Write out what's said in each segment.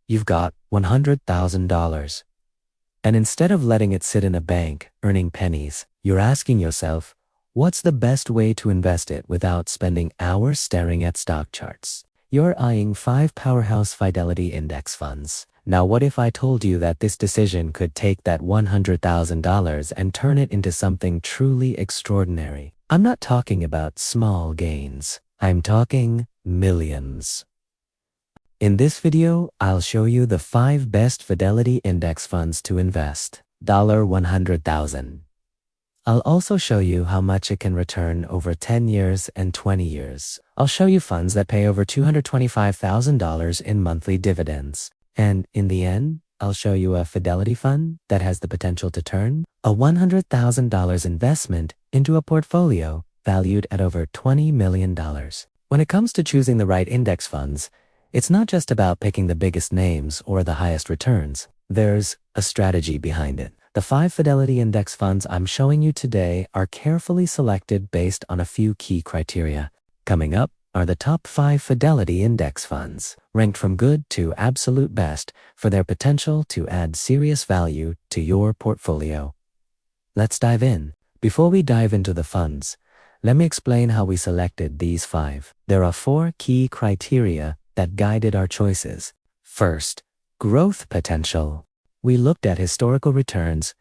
you've got $100,000. And instead of letting it sit in a bank, earning pennies, you're asking yourself, what's the best way to invest it without spending hours staring at stock charts? You're eyeing 5 powerhouse Fidelity index funds. Now what if I told you that this decision could take that $100,000 and turn it into something truly extraordinary? I'm not talking about small gains. I'm talking millions. In this video, I'll show you the 5 best Fidelity index funds to invest. $100,000. I'll also show you how much it can return over 10 years and 20 years. I'll show you funds that pay over $225,000 in monthly dividends. And in the end, I'll show you a Fidelity fund that has the potential to turn a $100,000 investment into a portfolio valued at over $20 million. When it comes to choosing the right index funds, it's not just about picking the biggest names or the highest returns. There's a strategy behind it. The 5 Fidelity index funds I'm showing you today are carefully selected based on a few key criteria. Coming up are the top 5 Fidelity index funds, ranked from good to absolute best for their potential to add serious value to your portfolio. Let's dive in. Before we dive into the funds, let me explain how we selected these 5. There are 4 key criteria that guided our choices. First, growth potential. We looked at historical returns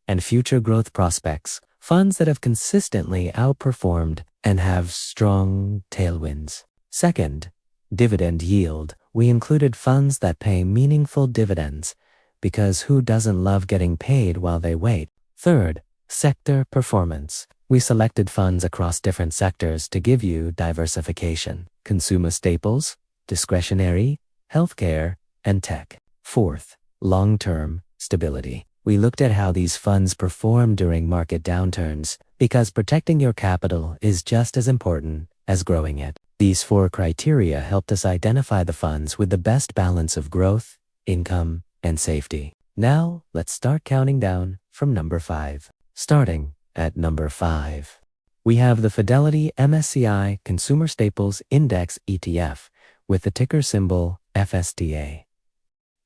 and future growth prospects, funds that have consistently outperformed and have strong tailwinds. Second, dividend yield. We included funds that pay meaningful dividends, because who doesn't love getting paid while they wait? Third, sector performance. We selected funds across different sectors to give you diversification. Consumer staples, discretionary, healthcare, and tech. Fourth, long-term stability. We looked at how these funds perform during market downturns, because protecting your capital is just as important as growing it. These 4 criteria helped us identify the funds with the best balance of growth, income, and safety. Now, let's start counting down from number 5. Starting at number 5, we have the Fidelity MSCI Consumer Staples Index ETF with the ticker symbol FSTA.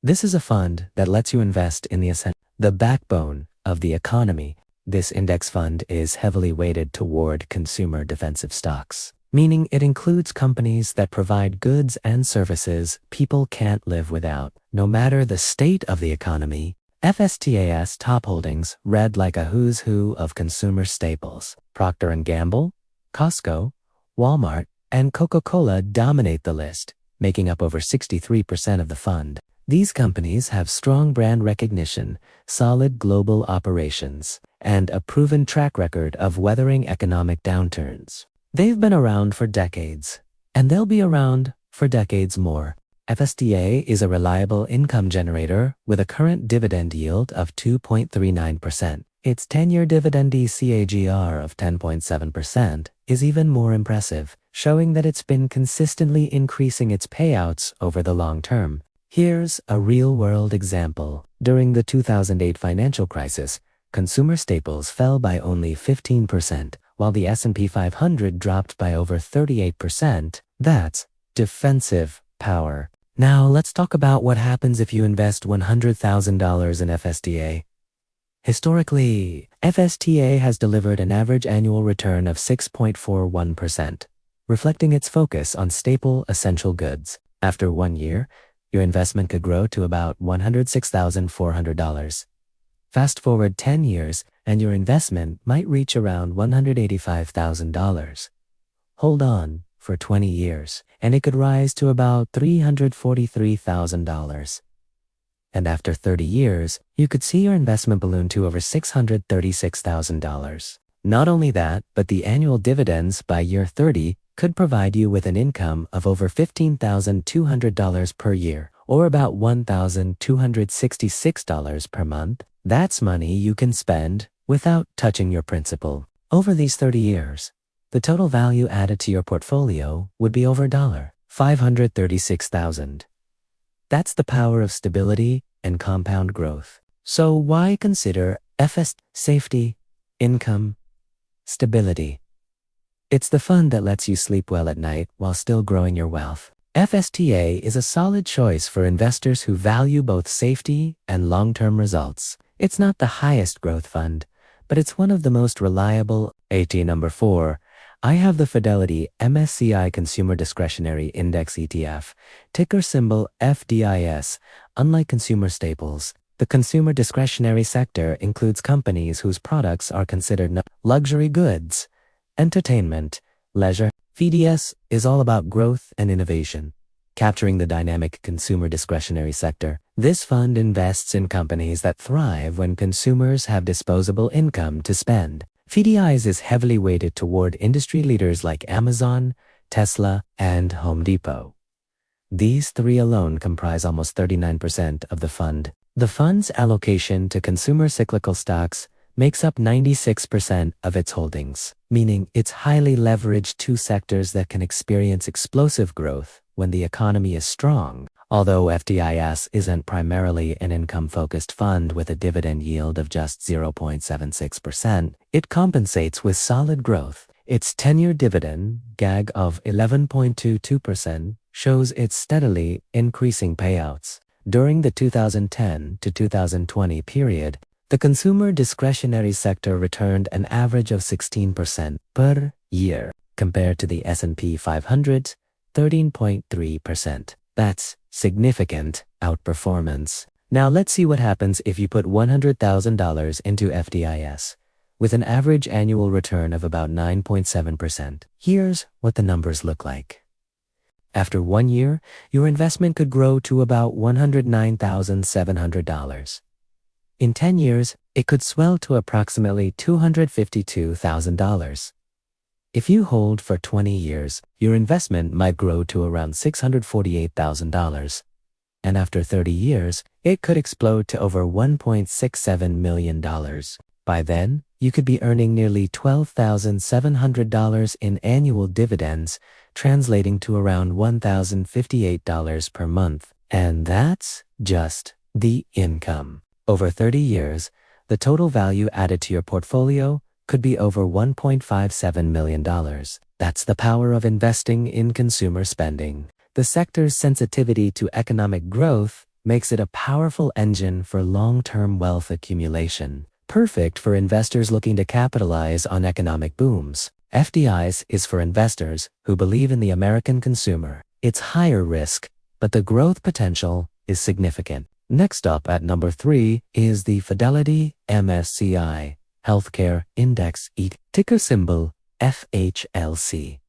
This is a fund that lets you invest in the backbone of the economy. This index fund is heavily weighted toward consumer defensive stocks, meaning it includes companies that provide goods and services people can't live without. No matter the state of the economy, FSTA's top holdings read like a who's who of consumer staples. Procter & Gamble, Costco, Walmart, and Coca-Cola dominate the list, making up over 63% of the fund. These companies have strong brand recognition, solid global operations, and a proven track record of weathering economic downturns. They've been around for decades, and they'll be around for decades more. FSTA is a reliable income generator with a current dividend yield of 2.39%. Its 10-year dividend CAGR of 10.7% is even more impressive, showing that it's been consistently increasing its payouts over the long term. Here's a real-world example. During the 2008 financial crisis, consumer staples fell by only 15%, while the S&P 500 dropped by over 38%. That's defensive power. Now let's talk about what happens if you invest $100,000 in FSTA. Historically, FSTA has delivered an average annual return of 6.41%, reflecting its focus on staple essential goods. After 1 year, your investment could grow to about $106,400. Fast forward 10 years, and your investment might reach around $185,000. Hold on for 20 years, and it could rise to about $343,000. And after 30 years, you could see your investment balloon to over $636,000. Not only that, but the annual dividends by year 30 could provide you with an income of over $15,200 per year, or about $1,266 per month. That's money you can spend without touching your principal. Over these 30 years, the total value added to your portfolio would be over $536,000. That's the power of stability and compound growth. So why consider FS safety, income, stability? It's the fund that lets you sleep well at night while still growing your wealth. FSTA is a solid choice for investors who value both safety and long-term results. It's not the highest growth fund, but it's one of the most reliable. Number 4. I have the Fidelity MSCI Consumer Discretionary Index ETF, ticker symbol FDIS. Unlike consumer staples, the consumer discretionary sector includes companies whose products are considered luxury goods, entertainment, leisure. FDIS is all about growth and innovation, capturing the dynamic consumer discretionary sector. This fund invests in companies that thrive when consumers have disposable income to spend. FDIS is heavily weighted toward industry leaders like Amazon, Tesla, and Home Depot. These three alone comprise almost 39% of the fund. The fund's allocation to consumer cyclical stocks makes up 96% of its holdings, meaning it's highly leveraged to sectors that can experience explosive growth when the economy is strong. Although FDIS isn't primarily an income-focused fund with a dividend yield of just 0.76%, it compensates with solid growth. Its 10-year dividend, GAG of 11.22%, shows its steadily increasing payouts. During the 2010 to 2020 period, the consumer discretionary sector returned an average of 16% per year, compared to the S&P 500's 13.3%. That's significant outperformance. Now let's see what happens if you put $100,000 into FDIS, with an average annual return of about 9.7%. Here's what the numbers look like. After 1 year, your investment could grow to about $109,700. In 10 years, it could swell to approximately $252,000. If you hold for 20 years, your investment might grow to around $648,000. And after 30 years, it could explode to over $1.67 million. By then, you could be earning nearly $12,700 in annual dividends, translating to around $1,058 per month. And that's just the income. Over 30 years, the total value added to your portfolio could be over $1.57 million. That's the power of investing in consumer spending. The sector's sensitivity to economic growth makes it a powerful engine for long-term wealth accumulation, perfect for investors looking to capitalize on economic booms. FDIS is for investors who believe in the American consumer. It's higher risk, but the growth potential is significant. Next up at number 3 is the Fidelity MSCI Healthcare Index ETF, ticker symbol FHLC.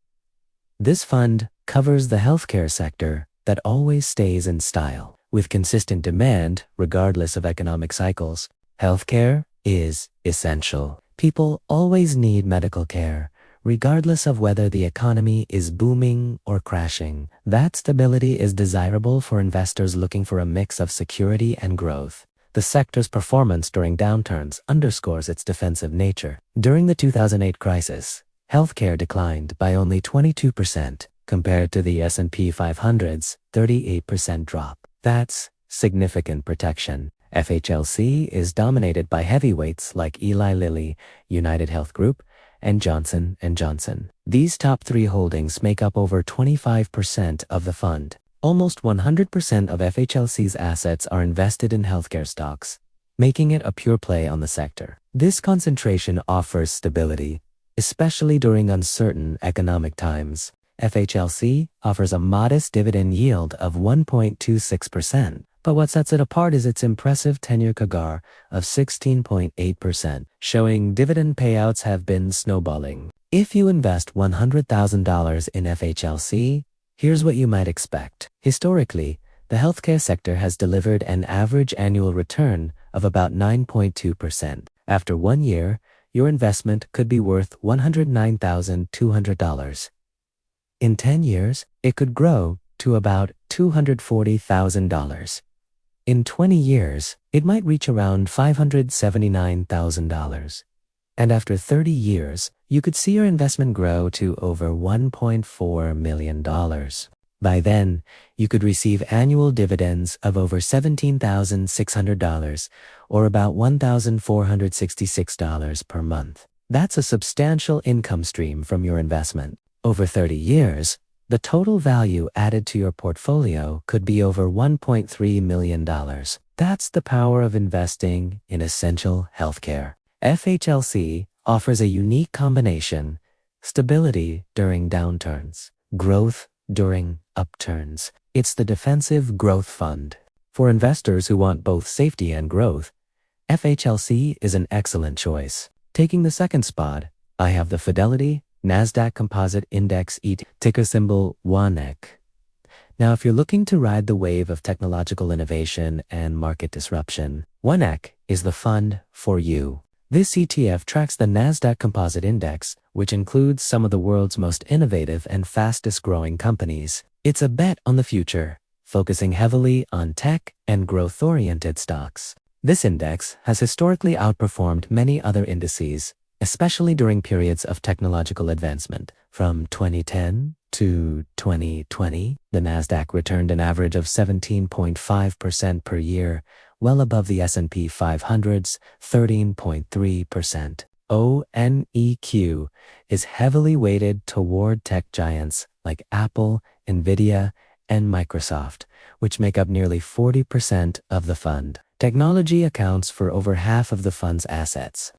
This fund covers the healthcare sector that always stays in style. With consistent demand, regardless of economic cycles, healthcare is essential. People always need medical care, regardless of whether the economy is booming or crashing. That stability is desirable for investors looking for a mix of security and growth. The sector's performance during downturns underscores its defensive nature. During the 2008 crisis, healthcare declined by only 22% compared to the S&P 500's 38% drop. That's significant protection. FHLC is dominated by heavyweights like Eli Lilly, United Health Group, and Johnson & Johnson. These top 3 holdings make up over 25% of the fund. Almost 100% of FHLC's assets are invested in healthcare stocks, making it a pure play on the sector. This concentration offers stability, especially during uncertain economic times. FHLC offers a modest dividend yield of 1.26%. But what sets it apart is its impressive 10-year CAGR of 16.8%, showing dividend payouts have been snowballing. If you invest $100,000 in FHLC, here's what you might expect. Historically, the healthcare sector has delivered an average annual return of about 9.2%. After 1 year, your investment could be worth $109,200. In 10 years, it could grow to about $240,000. In 20 years, it might reach around $579,000. And after 30 years, you could see your investment grow to over $1.4 million. By then, you could receive annual dividends of over $17,600, or about $1,466 per month. That's a substantial income stream from your investment. Over 30 years, the total value added to your portfolio could be over $1.3 million. That's the power of investing in essential healthcare. FHLC offers a unique combination: stability during downturns, growth during upturns. It's the defensive growth fund. For investors who want both safety and growth, FHLC is an excellent choice. Taking the second spot, I have the Fidelity NASDAQ Composite Index ETF, ticker symbol ONEQ. Now, if you're looking to ride the wave of technological innovation and market disruption, ONEQ is the fund for you. This ETF tracks the NASDAQ Composite Index, which includes some of the world's most innovative and fastest growing companies. It's a bet on the future, focusing heavily on tech and growth-oriented stocks. This index has historically outperformed many other indices, especially during periods of technological advancement. From 2010 to 2020, the NASDAQ returned an average of 17.5% per year, well above the S&P 500's 13.3%. ONEQ is heavily weighted toward tech giants like Apple, Nvidia, and Microsoft, which make up nearly 40% of the fund. Technology accounts for over half of the fund's assets.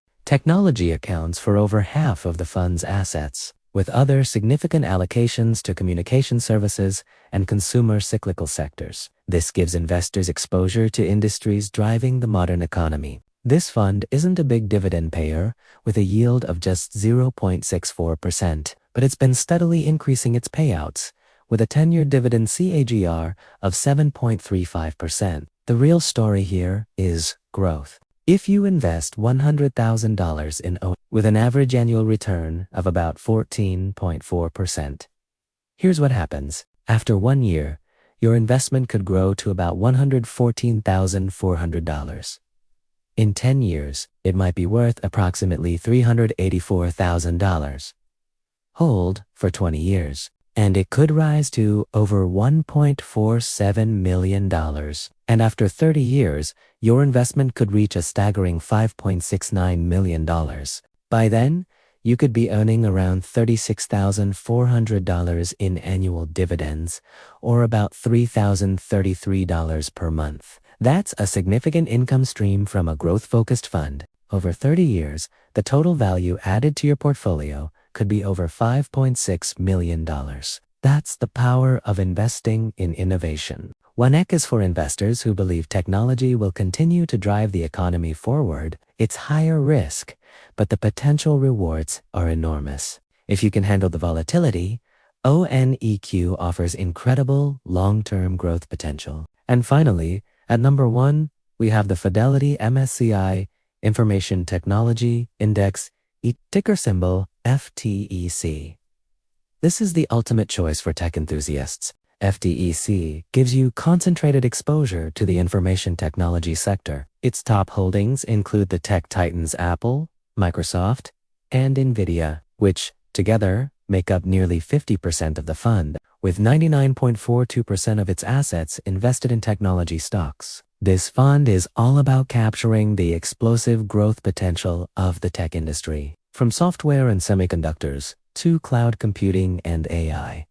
With other significant allocations to communication services and consumer cyclical sectors. This gives investors exposure to industries driving the modern economy. This fund isn't a big dividend payer, with a yield of just 0.64%, but it's been steadily increasing its payouts, with a 10-year dividend CAGR of 7.35%. The real story here is growth. If you invest $100,000 in ONEQ with an average annual return of about 14.4%, here's what happens. After 1 year, your investment could grow to about $114,400. In 10 years, it might be worth approximately $384,000. Hold for 20 years, and it could rise to over $1.47 million. And after 30 years, your investment could reach a staggering $5.69 million. By then, you could be earning around $36,400 in annual dividends, or about $3,033 per month. That's a significant income stream from a growth-focused fund. Over 30 years, the total value added to your portfolio could be over $5.6 million. That's the power of investing in innovation. ONEQ is for investors who believe technology will continue to drive the economy forward. It's higher risk, but the potential rewards are enormous. If you can handle the volatility, ONEQ offers incredible long-term growth potential. And finally, at number 1, we have the Fidelity MSCI Information Technology Index, ticker symbol FTEC. This is the ultimate choice for tech enthusiasts. FDIS gives you concentrated exposure to the information technology sector. Its top holdings include the tech titans Apple, Microsoft, and Nvidia, which together make up nearly 50% of the fund, with 99.42% of its assets invested in technology stocks. This fund is all about capturing the explosive growth potential of the tech industry, from software and semiconductors to cloud computing and AI.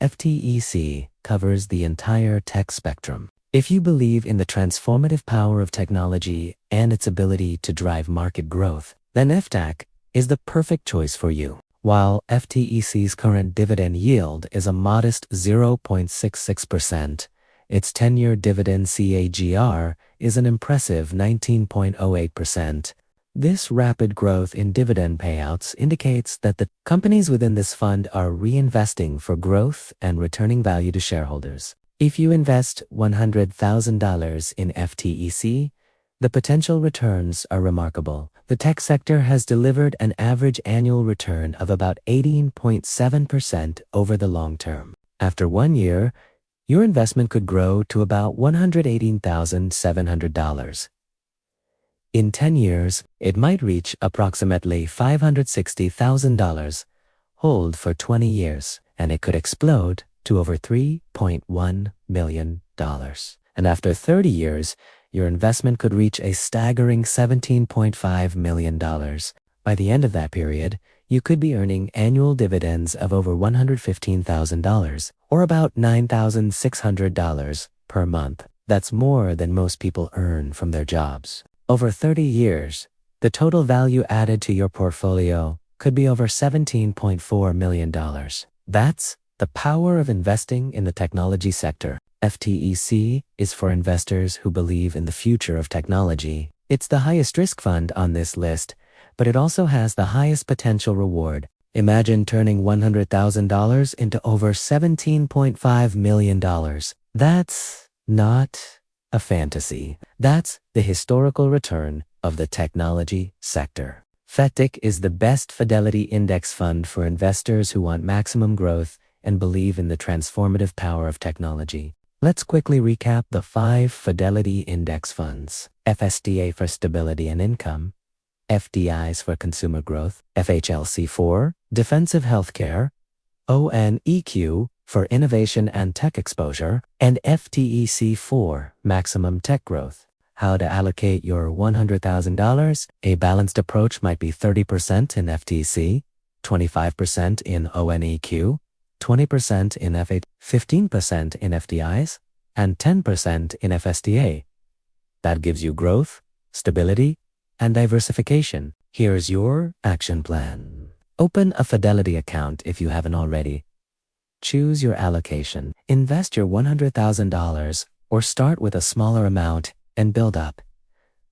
FTEC covers the entire tech spectrum. If you believe in the transformative power of technology and its ability to drive market growth, then FTEC is the perfect choice for you. While FTEC's current dividend yield is a modest 0.66%, its 10-year dividend CAGR is an impressive 19.08%. This rapid growth in dividend payouts indicates that the companies within this fund are reinvesting for growth and returning value to shareholders. If you invest $100,000 in FTEC, the potential returns are remarkable. The tech sector has delivered an average annual return of about 18.7% over the long term. After 1 year, your investment could grow to about $118,700. In 10 years, it might reach approximately $560,000. Hold for 20 years, and it could explode to over $3.1 million. And after 30 years, your investment could reach a staggering $17.5 million. By the end of that period, you could be earning annual dividends of over $115,000 or about $9,600 per month. That's more than most people earn from their jobs. Over 30 years, the total value added to your portfolio could be over $17.4 million. That's the power of investing in the technology sector. FTEC is for investors who believe in the future of technology. It's the highest risk fund on this list, but it also has the highest potential reward. Imagine turning $100,000 into over $17.5 million. That's not a fantasy. That's the historical return of the technology sector. FTEC is the best Fidelity index fund for investors who want maximum growth and believe in the transformative power of technology. Let's quickly recap the 5 Fidelity index funds. FSTA for stability and income, FDIS for consumer growth, FHLC for defensive healthcare, ONEQ for innovation and tech exposure, and FTEC for maximum tech growth. How to allocate your $100,000? A balanced approach might be 30% in FTC, 25% in ONEQ, 20% in FHLC, 15% in FDIS, and 10% in FSTA. That gives you growth, stability, and diversification. Here's your action plan. Open a Fidelity account if you haven't already. Choose your allocation. Invest your $100,000 or start with a smaller amount and build up.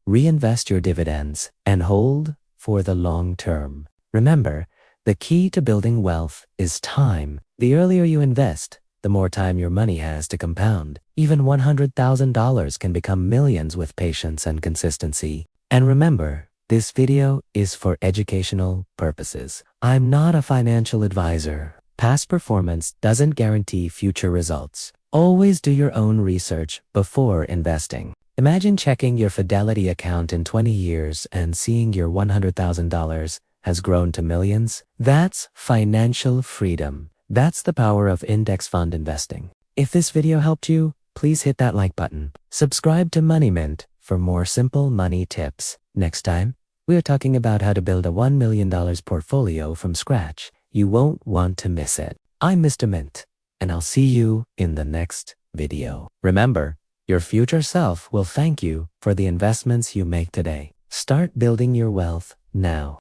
Reinvest your dividends and hold for the long term. Remember, the key to building wealth is time. The earlier you invest, the more time your money has to compound. Even $100,000 can become millions with patience and consistency. And remember, this video is for educational purposes. I'm not a financial advisor. Past performance doesn't guarantee future results. Always do your own research before investing. Imagine checking your Fidelity account in 20 years and seeing your $100,000 has grown to millions. That's financial freedom. That's the power of index fund investing. If this video helped you, please hit that like button. Subscribe to Money Mint for more simple money tips. Next time, we are talking about how to build a $1 million portfolio from scratch. You won't want to miss it. I'm Mr. Mint, and I'll see you in the next video. Remember, your future self will thank you for the investments you make today. Start building your wealth now.